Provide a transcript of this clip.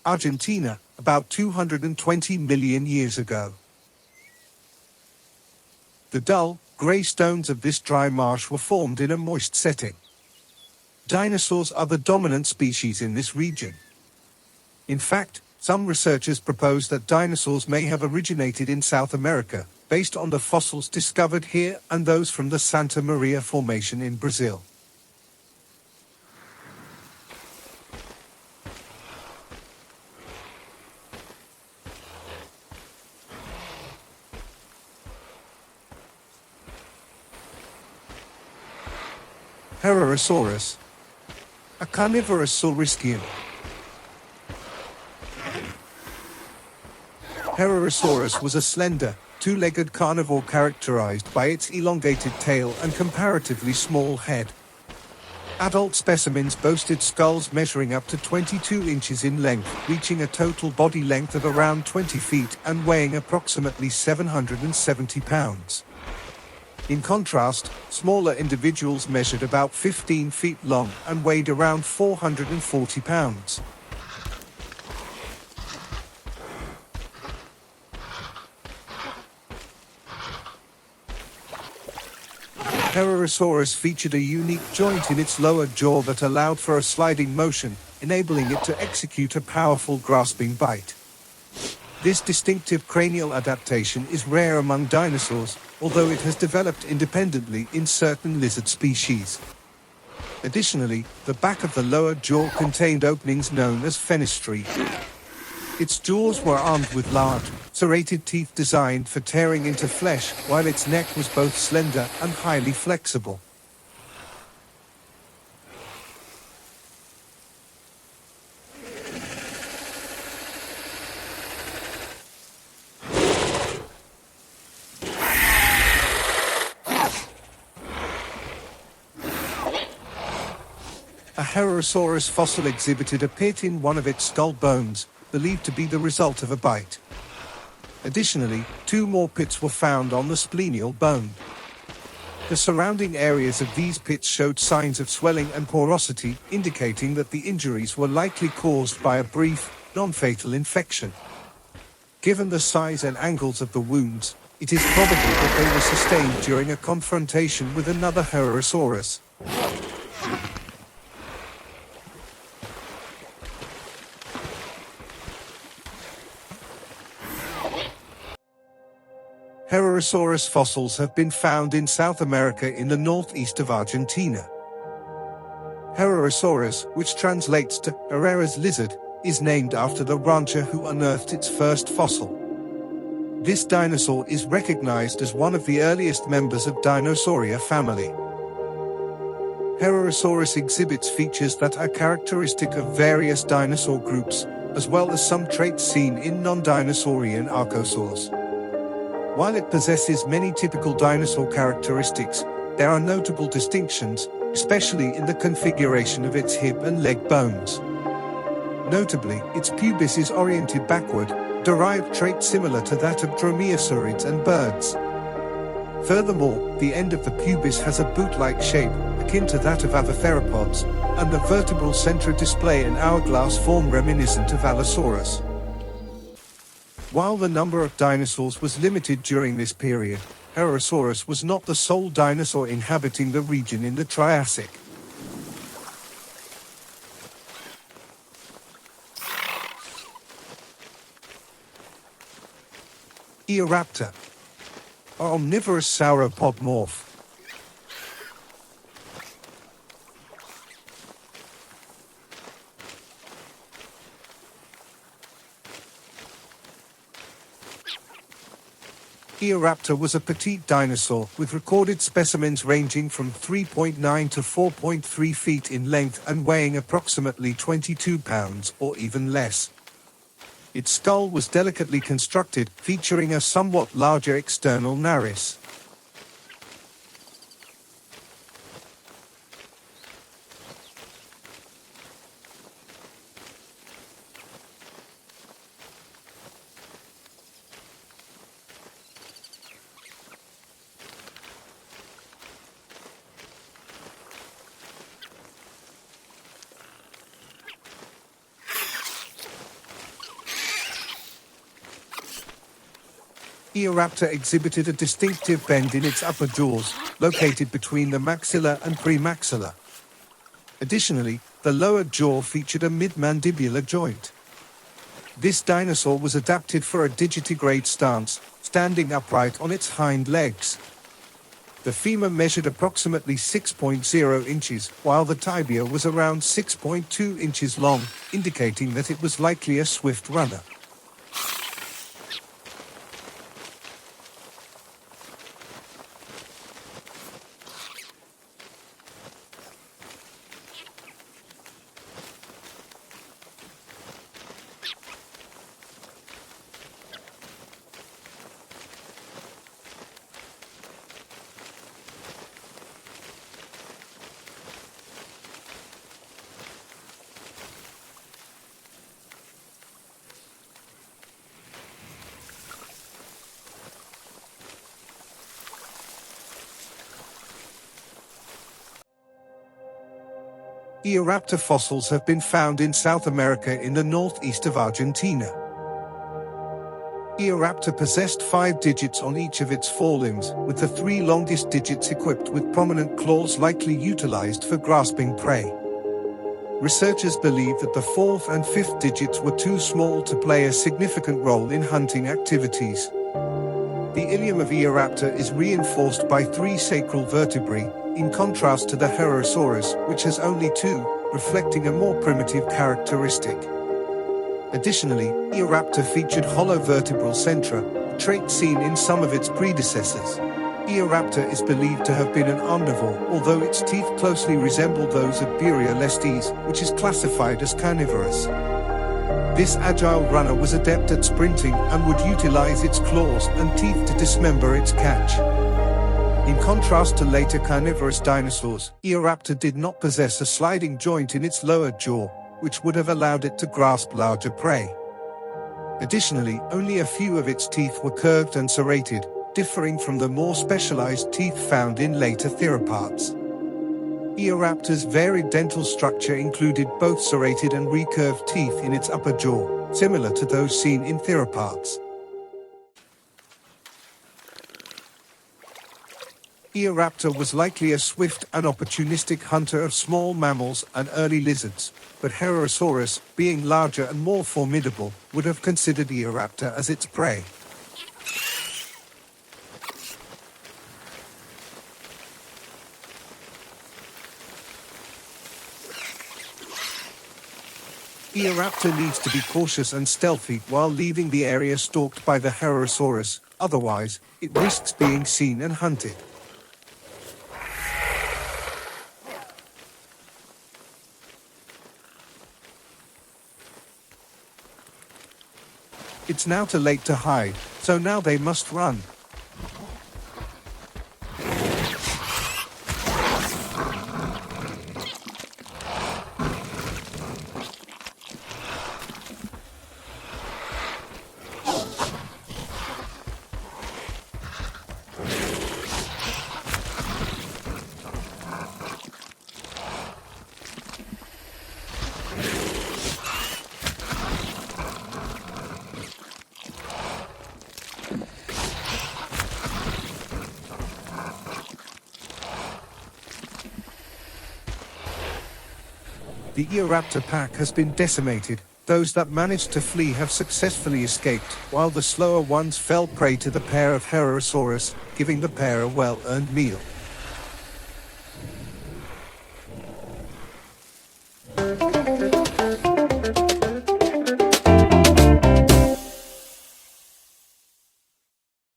Argentina, about 220 million years ago. The dull, grey stones of this dry marsh were formed in a moist setting. Dinosaurs are the dominant species in this region. In fact, some researchers propose that dinosaurs may have originated in South America, based on the fossils discovered here and those from the Santa Maria Formation in Brazil. Herrerasaurus, a carnivorous saurischian. Herrerasaurus was a slender, two-legged carnivore characterized by its elongated tail and comparatively small head. Adult specimens boasted skulls measuring up to 22 inches in length, reaching a total body length of around 20 feet and weighing approximately 770 pounds. In contrast, smaller individuals measured about 15 feet long and weighed around 440 pounds. Herrerasaurus featured a unique joint in its lower jaw that allowed for a sliding motion, enabling it to execute a powerful grasping bite. This distinctive cranial adaptation is rare among dinosaurs, although it has developed independently in certain lizard species. Additionally, the back of the lower jaw contained openings known as fenestrae. Its jaws were armed with large, serrated teeth designed for tearing into flesh, while its neck was both slender and highly flexible. A Herrerasaurus fossil exhibited a pit in one of its skull bones, believed to be the result of a bite. Additionally, 2 more pits were found on the splenial bone. The surrounding areas of these pits showed signs of swelling and porosity, indicating that the injuries were likely caused by a brief, non-fatal infection. Given the size and angles of the wounds, it is probable that they were sustained during a confrontation with another Herrerasaurus. Herrerasaurus fossils have been found in South America in the northeast of Argentina. Herrerasaurus, which translates to Herrera's lizard, is named after the rancher who unearthed its first fossil. This dinosaur is recognized as one of the earliest members of Dinosauria family. Herrerasaurus exhibits features that are characteristic of various dinosaur groups, as well as some traits seen in non-dinosaurian archosaurs. While it possesses many typical dinosaur characteristics, there are notable distinctions, especially in the configuration of its hip and leg bones. Notably, its pubis is oriented backward, derived trait similar to that of dromaeosaurids and birds. Furthermore, the end of the pubis has a boot-like shape, akin to that of other theropods, and the vertebral centra display an hourglass form reminiscent of Allosaurus. While the number of dinosaurs was limited during this period, Herrerasaurus was not the sole dinosaur inhabiting the region in the Triassic. Eoraptor, an omnivorous sauropod morph. Eoraptor was a petite dinosaur with recorded specimens ranging from 3.9 to 4.3 feet in length and weighing approximately 22 pounds or even less. Its skull was delicately constructed, featuring a somewhat larger external nares. Eoraptor exhibited a distinctive bend in its upper jaws, located between the maxilla and premaxilla. Additionally, the lower jaw featured a mid-mandibular joint. This dinosaur was adapted for a digitigrade stance, standing upright on its hind legs. The femur measured approximately 6.0 inches, while the tibia was around 6.2 inches long, indicating that it was likely a swift runner. Eoraptor fossils have been found in South America in the northeast of Argentina. Eoraptor possessed 5 digits on each of its forelimbs, with the 3 longest digits equipped with prominent claws likely utilized for grasping prey. Researchers believe that the 4th and 5th digits were too small to play a significant role in hunting activities. The ilium of Eoraptor is reinforced by 3 sacral vertebrae, in contrast to the Herrerasaurus, which has only 2, reflecting a more primitive characteristic. Additionally, Eoraptor featured hollow vertebral centra, a trait seen in some of its predecessors. Eoraptor is believed to have been an omnivore, although its teeth closely resemble those of Buria lestes, which is classified as carnivorous. This agile runner was adept at sprinting and would utilize its claws and teeth to dismember its catch. In contrast to later carnivorous dinosaurs, Eoraptor did not possess a sliding joint in its lower jaw, which would have allowed it to grasp larger prey. Additionally, only a few of its teeth were curved and serrated, differing from the more specialized teeth found in later theropods. Eoraptor's varied dental structure included both serrated and recurved teeth in its upper jaw, similar to those seen in theropods. Eoraptor was likely a swift and opportunistic hunter of small mammals and early lizards, but Herrerasaurus, being larger and more formidable, would have considered Eoraptor as its prey. Eoraptor needs to be cautious and stealthy while leaving the area stalked by the Herrerasaurus, otherwise, it risks being seen and hunted. It's now too late to hide, so now they must run. The Eoraptor pack has been decimated. Those that managed to flee have successfully escaped, while the slower ones fell prey to the pair of Herrerasaurus, giving the pair a well-earned meal.